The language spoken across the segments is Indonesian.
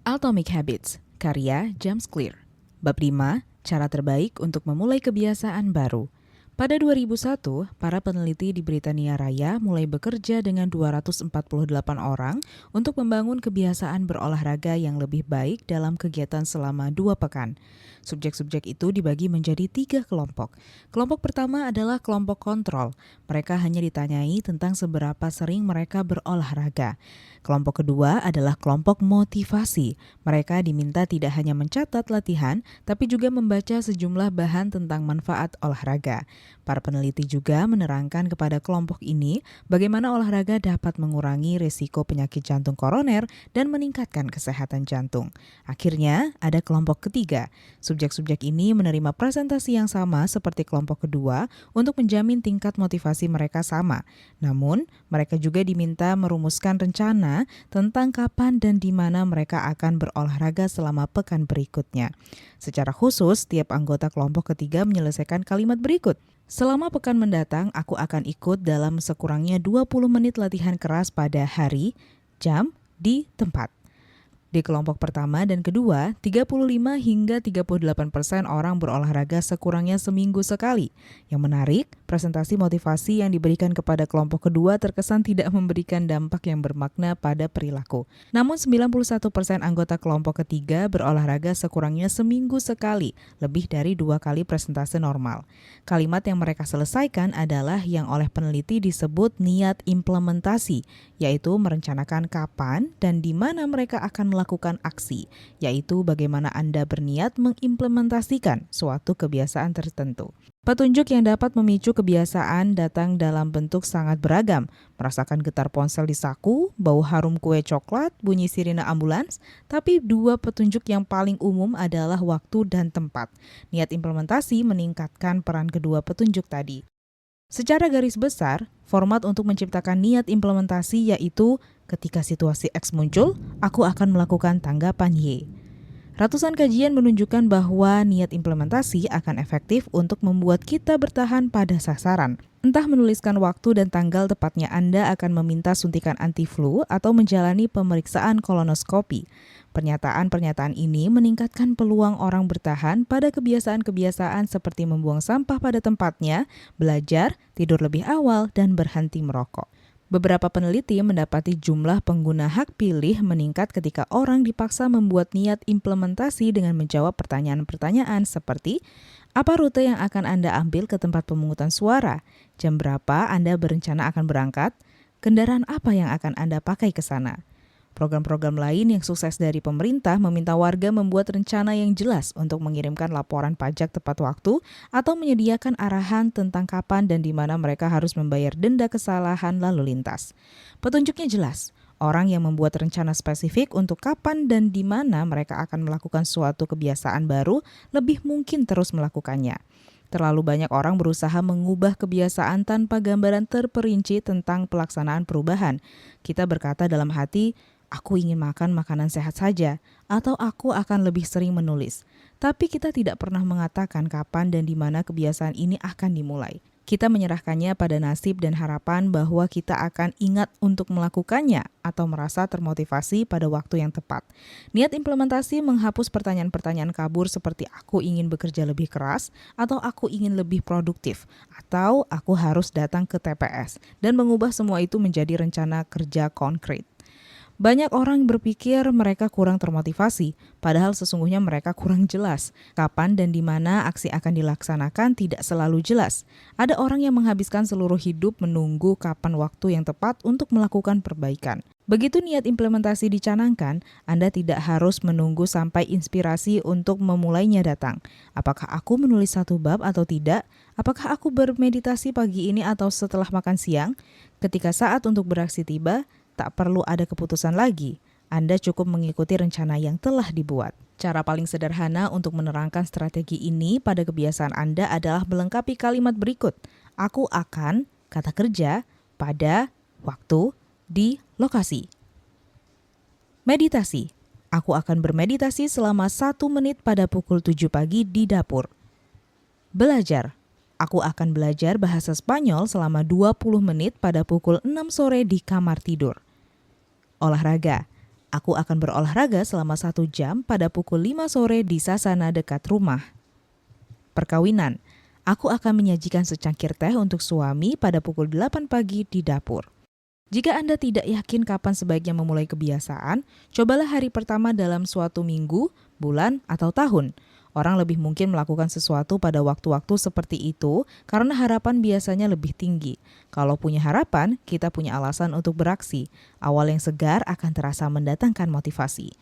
Atomic Habits, karya James Clear. Bab 5, cara terbaik untuk memulai kebiasaan baru. Pada 2001, para peneliti di Britania Raya mulai bekerja dengan 248 orang untuk membangun kebiasaan berolahraga yang lebih baik dalam kegiatan selama 2 pekan. Subjek-subjek itu dibagi menjadi 3 kelompok. Kelompok pertama adalah kelompok kontrol. Mereka hanya ditanyai tentang seberapa sering mereka berolahraga. Kelompok kedua adalah kelompok motivasi. Mereka diminta tidak hanya mencatat latihan, tapi juga membaca sejumlah bahan tentang manfaat olahraga. Para peneliti juga menerangkan kepada kelompok ini bagaimana olahraga dapat mengurangi risiko penyakit jantung koroner dan meningkatkan kesehatan jantung. Akhirnya, ada kelompok ketiga. Subjek-subjek ini menerima presentasi yang sama seperti kelompok kedua untuk menjamin tingkat motivasi mereka sama. Namun, mereka juga diminta merumuskan rencana tentang kapan dan di mana mereka akan berolahraga selama pekan berikutnya. Secara khusus, tiap anggota kelompok ketiga menyelesaikan kalimat berikut. Selama pekan mendatang, aku akan ikut dalam sekurangnya 20 menit latihan keras pada hari, jam, di tempat. Di kelompok pertama dan kedua, 35 hingga 38% orang berolahraga sekurangnya seminggu sekali. Yang menarik, presentasi motivasi yang diberikan kepada kelompok kedua terkesan tidak memberikan dampak yang bermakna pada perilaku. Namun 91% anggota kelompok ketiga berolahraga sekurangnya seminggu sekali, lebih dari 2 kali presentase normal. Kalimat yang mereka selesaikan adalah yang oleh peneliti disebut niat implementasi, yaitu merencanakan kapan dan di mana mereka akan melakukan aksi, yaitu bagaimana Anda berniat mengimplementasikan suatu kebiasaan tertentu. Petunjuk yang dapat memicu kebiasaan datang dalam bentuk sangat beragam, merasakan getar ponsel di saku, bau harum kue coklat, bunyi sirine ambulans, tapi 2 petunjuk yang paling umum adalah waktu dan tempat. Niat implementasi meningkatkan peran kedua petunjuk tadi. Secara garis besar, format untuk menciptakan niat implementasi yaitu ketika situasi X muncul, aku akan melakukan tanggapan Y. Ratusan kajian menunjukkan bahwa niat implementasi akan efektif untuk membuat kita bertahan pada sasaran. Entah menuliskan waktu dan tanggal tepatnya Anda akan meminta suntikan anti-flu atau menjalani pemeriksaan kolonoskopi. Pernyataan-pernyataan ini meningkatkan peluang orang bertahan pada kebiasaan-kebiasaan seperti membuang sampah pada tempatnya, belajar, tidur lebih awal, dan berhenti merokok. Beberapa peneliti mendapati jumlah pengguna hak pilih meningkat ketika orang dipaksa membuat niat implementasi dengan menjawab pertanyaan-pertanyaan seperti, apa rute yang akan Anda ambil ke tempat pemungutan suara? Jam berapa Anda berencana akan berangkat? Kendaraan apa yang akan Anda pakai ke sana? Program-program lain yang sukses dari pemerintah meminta warga membuat rencana yang jelas untuk mengirimkan laporan pajak tepat waktu atau menyediakan arahan tentang kapan dan di mana mereka harus membayar denda kesalahan lalu lintas. Petunjuknya jelas, orang yang membuat rencana spesifik untuk kapan dan di mana mereka akan melakukan suatu kebiasaan baru lebih mungkin terus melakukannya. Terlalu banyak orang berusaha mengubah kebiasaan tanpa gambaran terperinci tentang pelaksanaan perubahan. Kita berkata dalam hati, aku ingin makan makanan sehat saja, atau aku akan lebih sering menulis. Tapi kita tidak pernah mengatakan kapan dan di mana kebiasaan ini akan dimulai. Kita menyerahkannya pada nasib dan harapan bahwa kita akan ingat untuk melakukannya atau merasa termotivasi pada waktu yang tepat. Niat implementasi menghapus pertanyaan-pertanyaan kabur seperti aku ingin bekerja lebih keras, atau aku ingin lebih produktif, atau aku harus datang ke TPS, dan mengubah semua itu menjadi rencana kerja konkret. Banyak orang berpikir mereka kurang termotivasi, padahal sesungguhnya mereka kurang jelas. Kapan dan di mana aksi akan dilaksanakan tidak selalu jelas. Ada orang yang menghabiskan seluruh hidup menunggu kapan waktu yang tepat untuk melakukan perbaikan. Begitu niat implementasi dicanangkan, Anda tidak harus menunggu sampai inspirasi untuk memulainya datang. Apakah aku menulis 1 bab atau tidak? Apakah aku bermeditasi pagi ini atau setelah makan siang? Ketika saat untuk beraksi tiba, tak perlu ada keputusan lagi. Anda cukup mengikuti rencana yang telah dibuat. Cara paling sederhana untuk menerangkan strategi ini pada kebiasaan Anda adalah melengkapi kalimat berikut. Aku akan, kata kerja, pada, waktu, di, lokasi. Meditasi. Aku akan bermeditasi selama 1 menit pada pukul 7 pagi di dapur. Belajar. Aku akan belajar bahasa Spanyol selama 20 menit pada pukul 6 sore di kamar tidur. Olahraga. Aku akan berolahraga selama 1 jam pada pukul 5 sore di sasana dekat rumah. Perkawinan. Aku akan menyajikan secangkir teh untuk suami pada pukul 8 pagi di dapur. Jika Anda tidak yakin kapan sebaiknya memulai kebiasaan, cobalah hari pertama dalam suatu minggu, bulan, atau tahun. Orang lebih mungkin melakukan sesuatu pada waktu-waktu seperti itu karena harapan biasanya lebih tinggi. Kalau punya harapan, kita punya alasan untuk beraksi. Awal yang segar akan terasa mendatangkan motivasi.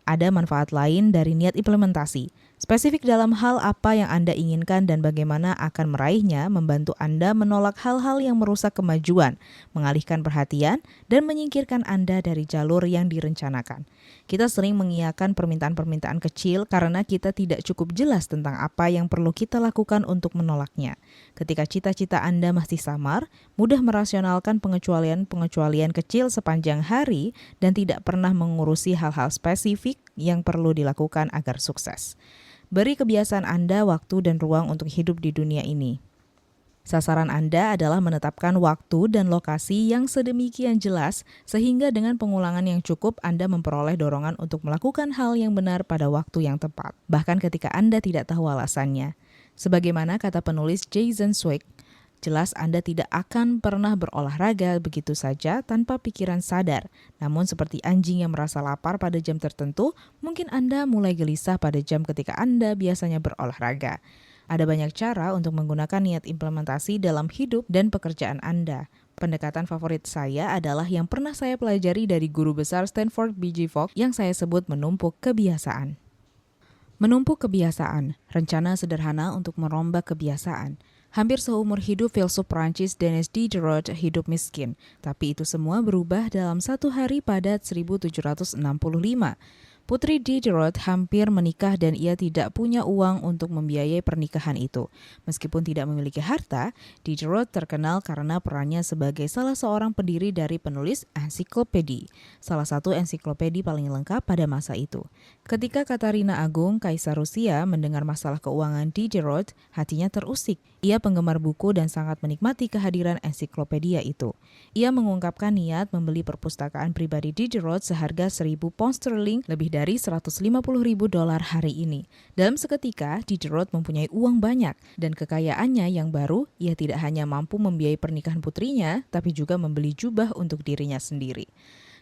Ada manfaat lain dari niat implementasi. Spesifik dalam hal apa yang Anda inginkan dan bagaimana akan meraihnya membantu Anda menolak hal-hal yang merusak kemajuan, mengalihkan perhatian, dan menyingkirkan Anda dari jalur yang direncanakan. Kita sering mengiyakan permintaan-permintaan kecil karena kita tidak cukup jelas tentang apa yang perlu kita lakukan untuk menolaknya. Ketika cita-cita Anda masih samar, mudah merasionalkan pengecualian-pengecualian kecil sepanjang hari dan tidak pernah mengurusi hal-hal spesifik yang perlu dilakukan agar sukses. Beri kebiasaan Anda waktu dan ruang untuk hidup di dunia ini. Sasaran Anda adalah menetapkan waktu dan lokasi yang sedemikian jelas sehingga dengan pengulangan yang cukup Anda memperoleh dorongan untuk melakukan hal yang benar pada waktu yang tepat, bahkan ketika Anda tidak tahu alasannya. Sebagaimana kata penulis Jason Zweig, jelas Anda tidak akan pernah berolahraga begitu saja tanpa pikiran sadar. Namun seperti anjing yang merasa lapar pada jam tertentu, mungkin Anda mulai gelisah pada jam ketika Anda biasanya berolahraga. Ada banyak cara untuk menggunakan niat implementasi dalam hidup dan pekerjaan Anda. Pendekatan favorit saya adalah yang pernah saya pelajari dari guru besar Stanford B.J. Fogg yang saya sebut menumpuk kebiasaan. Menumpuk kebiasaan, rencana sederhana untuk merombak kebiasaan. Hampir seumur hidup filsuf Prancis Denis Diderot hidup miskin, tapi itu semua berubah dalam satu hari pada 1765. Putri Diderot hampir menikah dan ia tidak punya uang untuk membiayai pernikahan itu. Meskipun tidak memiliki harta, Diderot terkenal karena perannya sebagai salah seorang pendiri dari penulis ensiklopedi, salah satu ensiklopedi paling lengkap pada masa itu. Ketika Katarina Agung, Kaisar Rusia, mendengar masalah keuangan Diderot, hatinya terusik. Ia penggemar buku dan sangat menikmati kehadiran ensiklopedia itu. Ia mengungkapkan niat membeli perpustakaan pribadi Diderot seharga 1.000 pound sterling, lebih dari $150.000 hari ini. Dalam seketika, Diderot mempunyai uang banyak dan kekayaannya yang baru, ia tidak hanya mampu membiayai pernikahan putrinya, tapi juga membeli jubah untuk dirinya sendiri.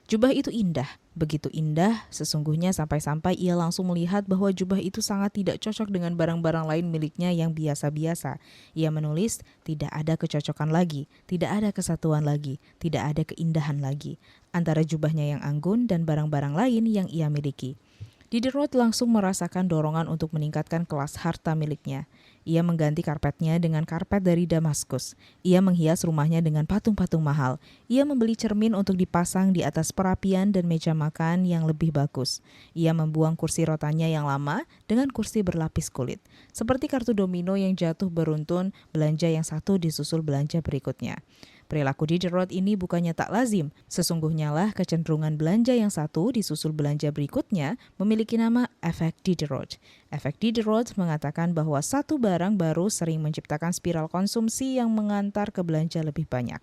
Jubah itu indah, begitu indah sesungguhnya sampai-sampai ia langsung melihat bahwa jubah itu sangat tidak cocok dengan barang-barang lain miliknya yang biasa-biasa. Ia menulis, tidak ada kecocokan lagi, tidak ada kesatuan lagi, tidak ada keindahan lagi antara jubahnya yang anggun dan barang-barang lain yang ia miliki. Diderot langsung merasakan dorongan untuk meningkatkan kelas harta miliknya. Ia mengganti karpetnya dengan karpet dari Damaskus. Ia menghias rumahnya dengan patung-patung mahal. Ia membeli cermin untuk dipasang di atas perapian dan meja makan yang lebih bagus. Ia membuang kursi rotanya yang lama dengan kursi berlapis kulit. Seperti kartu domino yang jatuh beruntun, belanja yang satu disusul belanja berikutnya. Perilaku Diderot ini bukannya tak lazim. Sesungguhnya lah kecenderungan belanja yang satu disusul belanja berikutnya memiliki nama efek Diderot. Efek Diderot mengatakan bahwa satu barang baru sering menciptakan spiral konsumsi yang mengantar ke belanja lebih banyak.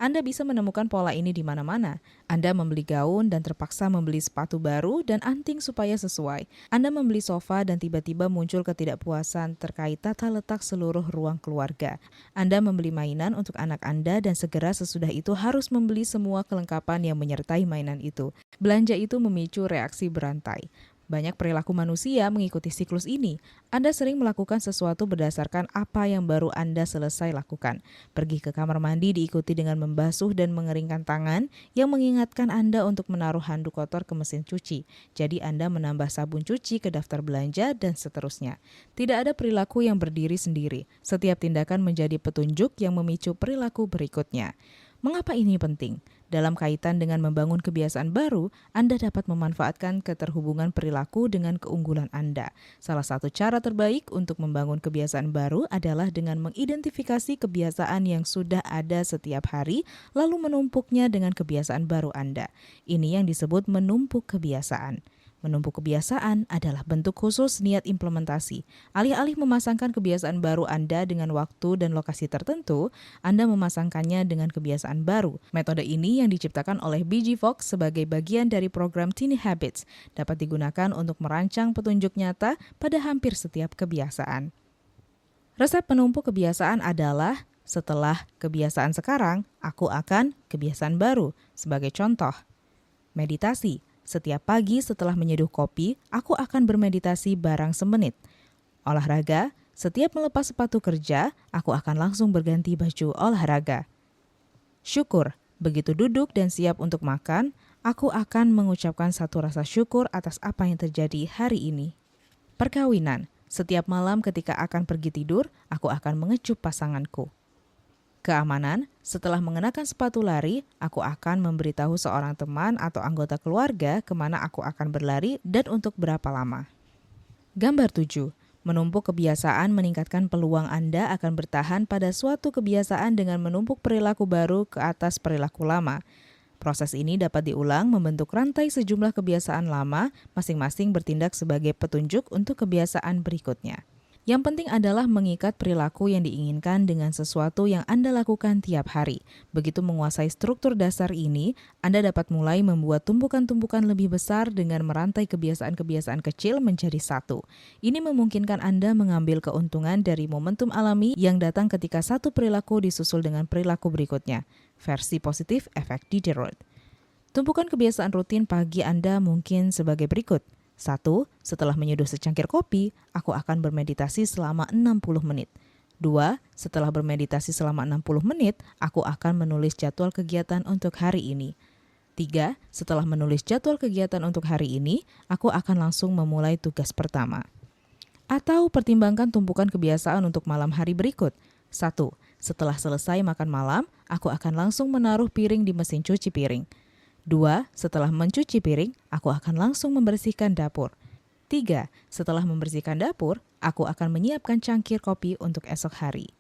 Anda bisa menemukan pola ini di mana-mana. Anda membeli gaun dan terpaksa membeli sepatu baru dan anting supaya sesuai. Anda membeli sofa dan tiba-tiba muncul ketidakpuasan terkait tata letak seluruh ruang keluarga. Anda membeli mainan untuk anak Anda dan segera sesudah itu harus membeli semua kelengkapan yang menyertai mainan itu. Belanja itu memicu reaksi berantai. Banyak perilaku manusia mengikuti siklus ini. Anda sering melakukan sesuatu berdasarkan apa yang baru Anda selesai lakukan. Pergi ke kamar mandi diikuti dengan membasuh dan mengeringkan tangan yang mengingatkan Anda untuk menaruh handuk kotor ke mesin cuci. Jadi Anda menambah sabun cuci ke daftar belanja dan seterusnya. Tidak ada perilaku yang berdiri sendiri. Setiap tindakan menjadi petunjuk yang memicu perilaku berikutnya. Mengapa ini penting? Dalam kaitan dengan membangun kebiasaan baru, Anda dapat memanfaatkan keterhubungan perilaku dengan keunggulan Anda. Salah satu cara terbaik untuk membangun kebiasaan baru adalah dengan mengidentifikasi kebiasaan yang sudah ada setiap hari, lalu menumpuknya dengan kebiasaan baru Anda. Ini yang disebut menumpuk kebiasaan. Menumpuk kebiasaan adalah bentuk khusus niat implementasi. Alih-alih memasangkan kebiasaan baru Anda dengan waktu dan lokasi tertentu, Anda memasangkannya dengan kebiasaan baru. Metode ini yang diciptakan oleh B.G. Fox sebagai bagian dari program Tiny Habits dapat digunakan untuk merancang petunjuk nyata pada hampir setiap kebiasaan. Resep penumpuk kebiasaan adalah setelah kebiasaan sekarang, aku akan kebiasaan baru. Sebagai contoh, meditasi. Setiap pagi setelah menyeduh kopi, aku akan bermeditasi barang semenit. Olahraga, setiap melepas sepatu kerja, aku akan langsung berganti baju olahraga. Syukur, begitu duduk dan siap untuk makan, aku akan mengucapkan satu rasa syukur atas apa yang terjadi hari ini. Perkawinan, setiap malam ketika akan pergi tidur, aku akan mengecup pasanganku. Keamanan, setelah mengenakan sepatu lari, aku akan memberitahu seorang teman atau anggota keluarga kemana aku akan berlari dan untuk berapa lama. Gambar 7. Menumpuk kebiasaan meningkatkan peluang Anda akan bertahan pada suatu kebiasaan dengan menumpuk perilaku baru ke atas perilaku lama. Proses ini dapat diulang membentuk rantai sejumlah kebiasaan lama, masing-masing bertindak sebagai petunjuk untuk kebiasaan berikutnya. Yang penting adalah mengikat perilaku yang diinginkan dengan sesuatu yang Anda lakukan tiap hari. Begitu menguasai struktur dasar ini, Anda dapat mulai membuat tumpukan-tumpukan lebih besar dengan merantai kebiasaan-kebiasaan kecil menjadi satu. Ini memungkinkan Anda mengambil keuntungan dari momentum alami yang datang ketika satu perilaku disusul dengan perilaku berikutnya. Versi positif efek Diderot. Tumpukan kebiasaan rutin pagi Anda mungkin sebagai berikut. 1. Setelah menyeduh secangkir kopi, aku akan bermeditasi selama 60 menit. 2. Setelah bermeditasi selama 60 menit, aku akan menulis jadwal kegiatan untuk hari ini. 3. Setelah menulis jadwal kegiatan untuk hari ini, aku akan langsung memulai tugas pertama. Atau pertimbangkan tumpukan kebiasaan untuk malam hari berikut. 1. Setelah selesai makan malam, aku akan langsung menaruh piring di mesin cuci piring. 2. Setelah mencuci piring, aku akan langsung membersihkan dapur. 3. Setelah membersihkan dapur, aku akan menyiapkan cangkir kopi untuk esok hari.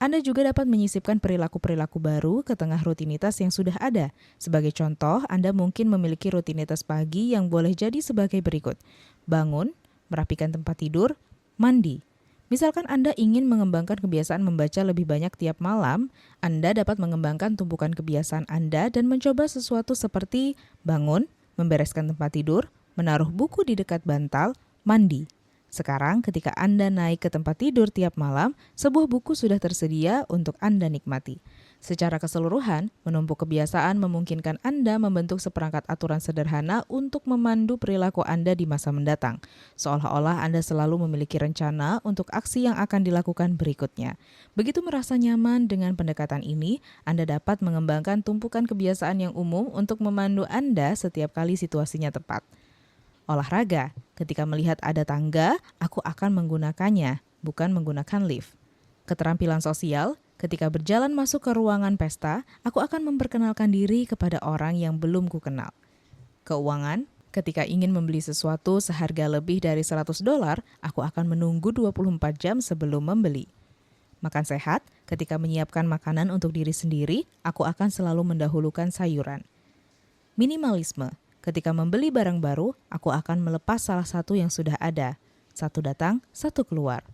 Anda juga dapat menyisipkan perilaku-perilaku baru ke tengah rutinitas yang sudah ada. Sebagai contoh, Anda mungkin memiliki rutinitas pagi yang boleh jadi sebagai berikut. Bangun, merapikan tempat tidur, mandi. Misalkan Anda ingin mengembangkan kebiasaan membaca lebih banyak tiap malam, Anda dapat mengembangkan tumpukan kebiasaan Anda dan mencoba sesuatu seperti bangun, membereskan tempat tidur, menaruh buku di dekat bantal, mandi. Sekarang ketika Anda naik ke tempat tidur tiap malam, sebuah buku sudah tersedia untuk Anda nikmati. Secara keseluruhan, menumpuk kebiasaan memungkinkan Anda membentuk seperangkat aturan sederhana untuk memandu perilaku Anda di masa mendatang. Seolah-olah Anda selalu memiliki rencana untuk aksi yang akan dilakukan berikutnya. Begitu merasa nyaman dengan pendekatan ini, Anda dapat mengembangkan tumpukan kebiasaan yang umum untuk memandu Anda setiap kali situasinya tepat. Olahraga, ketika melihat ada tangga, aku akan menggunakannya, bukan menggunakan lift. Keterampilan sosial, ketika berjalan masuk ke ruangan pesta, aku akan memperkenalkan diri kepada orang yang belum kukenal. Keuangan, ketika ingin membeli sesuatu seharga lebih dari $100, aku akan menunggu 24 jam sebelum membeli. Makan sehat, ketika menyiapkan makanan untuk diri sendiri, aku akan selalu mendahulukan sayuran. Minimalisme, ketika membeli barang baru, aku akan melepas salah satu yang sudah ada. Satu datang, satu keluar.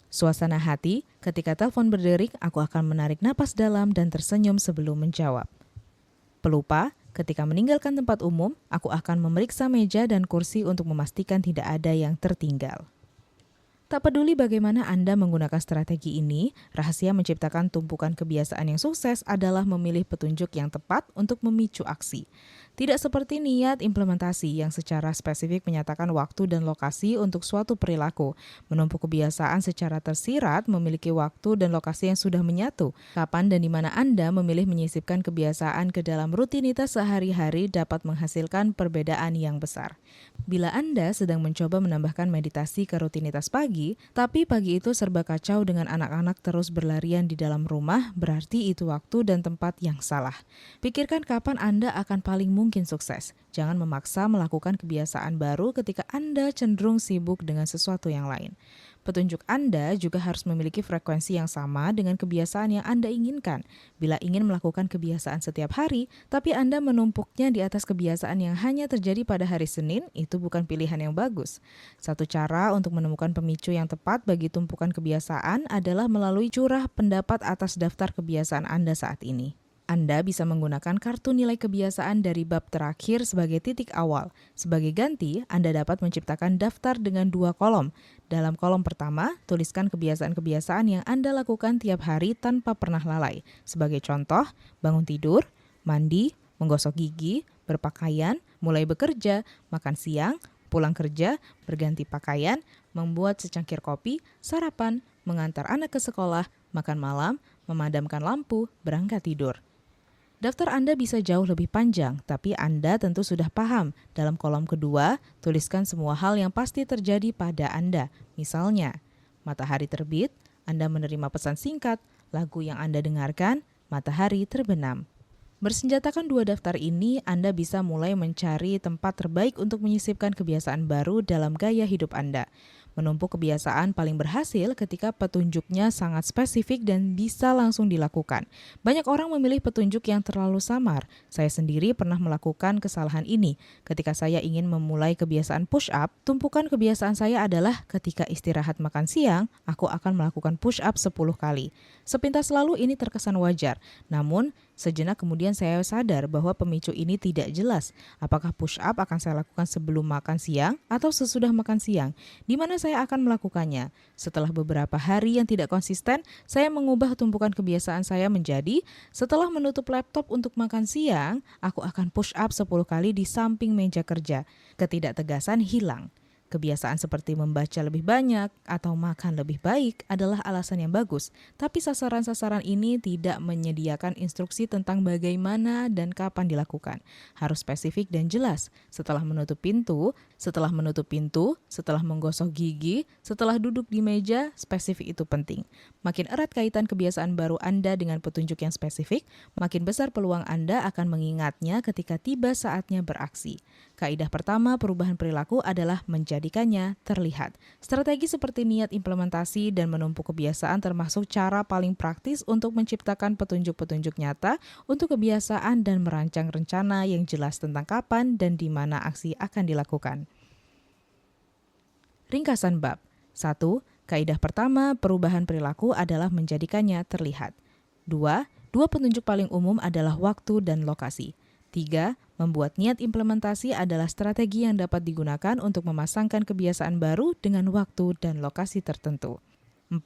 Suasana hati, ketika telepon berderik, aku akan menarik napas dalam dan tersenyum sebelum menjawab. Pelupa, ketika meninggalkan tempat umum, aku akan memeriksa meja dan kursi untuk memastikan tidak ada yang tertinggal. Tak peduli bagaimana Anda menggunakan strategi ini, rahasia menciptakan tumpukan kebiasaan yang sukses adalah memilih petunjuk yang tepat untuk memicu aksi. Tidak seperti niat implementasi yang secara spesifik menyatakan waktu dan lokasi untuk suatu perilaku. Menumpuk kebiasaan secara tersirat memiliki waktu dan lokasi yang sudah menyatu. Kapan dan di mana Anda memilih menyisipkan kebiasaan ke dalam rutinitas sehari-hari dapat menghasilkan perbedaan yang besar. Bila Anda sedang mencoba menambahkan meditasi ke rutinitas pagi, tapi pagi itu serba kacau dengan anak-anak terus berlarian di dalam rumah, berarti itu waktu dan tempat yang salah. Pikirkan kapan Anda akan paling mungkin mungkin sukses. Jangan memaksa melakukan kebiasaan baru ketika Anda cenderung sibuk dengan sesuatu yang lain. Petunjuk Anda juga harus memiliki frekuensi yang sama dengan kebiasaan yang Anda inginkan. Bila ingin melakukan kebiasaan setiap hari, tapi Anda menumpuknya di atas kebiasaan yang hanya terjadi pada hari Senin, itu bukan pilihan yang bagus. Satu cara untuk menemukan pemicu yang tepat bagi tumpukan kebiasaan adalah melalui curah pendapat atas daftar kebiasaan Anda saat ini. Anda bisa menggunakan kartu nilai kebiasaan dari bab terakhir sebagai titik awal. Sebagai ganti, Anda dapat menciptakan daftar dengan 2 kolom. Dalam kolom pertama, tuliskan kebiasaan-kebiasaan yang Anda lakukan tiap hari tanpa pernah lalai. Sebagai contoh, bangun tidur, mandi, menggosok gigi, berpakaian, mulai bekerja, makan siang, pulang kerja, berganti pakaian, membuat secangkir kopi, sarapan, mengantar anak ke sekolah, makan malam, memadamkan lampu, berangkat tidur. Daftar Anda bisa jauh lebih panjang, tapi Anda tentu sudah paham. Dalam kolom kedua, tuliskan semua hal yang pasti terjadi pada Anda. Misalnya, matahari terbit, Anda menerima pesan singkat, lagu yang Anda dengarkan, matahari terbenam. Bersenjatakan 2 daftar ini, Anda bisa mulai mencari tempat terbaik untuk menyisipkan kebiasaan baru dalam gaya hidup Anda. Menumpuk kebiasaan paling berhasil ketika petunjuknya sangat spesifik dan bisa langsung dilakukan. Banyak orang memilih petunjuk yang terlalu samar. Saya sendiri pernah melakukan kesalahan ini. Ketika saya ingin memulai kebiasaan push up, tumpukan kebiasaan saya adalah ketika istirahat makan siang, aku akan melakukan push up 10 kali. Sepintas lalu ini terkesan wajar. Namun, sejenak kemudian saya sadar bahwa pemicu ini tidak jelas. Apakah push up akan saya lakukan sebelum makan siang atau sesudah makan siang? Di mana saya akan melakukannya. Setelah beberapa hari yang tidak konsisten, saya mengubah tumpukan kebiasaan saya menjadi, setelah menutup laptop untuk makan siang, aku akan push up 10 kali di samping meja kerja. Ketidaktegasan hilang. Kebiasaan seperti membaca lebih banyak atau makan lebih baik adalah alasan yang bagus, tapi sasaran-sasaran ini tidak menyediakan instruksi tentang bagaimana dan kapan dilakukan. Harus spesifik dan jelas. Setelah menutup pintu, setelah menggosok gigi, setelah duduk di meja, spesifik itu penting. Makin erat kaitan kebiasaan baru Anda dengan petunjuk yang spesifik, makin besar peluang Anda akan mengingatnya ketika tiba saatnya beraksi. Kaidah pertama perubahan perilaku adalah menjadikannya terlihat. Strategi seperti niat implementasi dan menumpuk kebiasaan termasuk cara paling praktis untuk menciptakan petunjuk-petunjuk nyata untuk kebiasaan dan merancang rencana yang jelas tentang kapan dan di mana aksi akan dilakukan. Ringkasan bab. 1. Kaidah pertama perubahan perilaku adalah menjadikannya terlihat. 2. Dua petunjuk paling umum adalah waktu dan lokasi. 3. Membuat niat implementasi adalah strategi yang dapat digunakan untuk memasangkan kebiasaan baru dengan waktu dan lokasi tertentu. 4.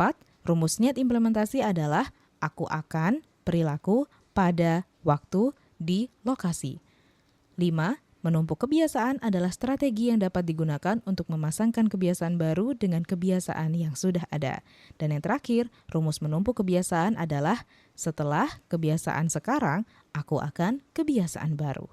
Rumus niat implementasi adalah aku akan, perilaku, pada, waktu, di, lokasi. 5. Menumpuk kebiasaan adalah strategi yang dapat digunakan untuk memasangkan kebiasaan baru dengan kebiasaan yang sudah ada. Dan yang terakhir, rumus menumpuk kebiasaan adalah setelah kebiasaan sekarang, aku akan kebiasaan baru.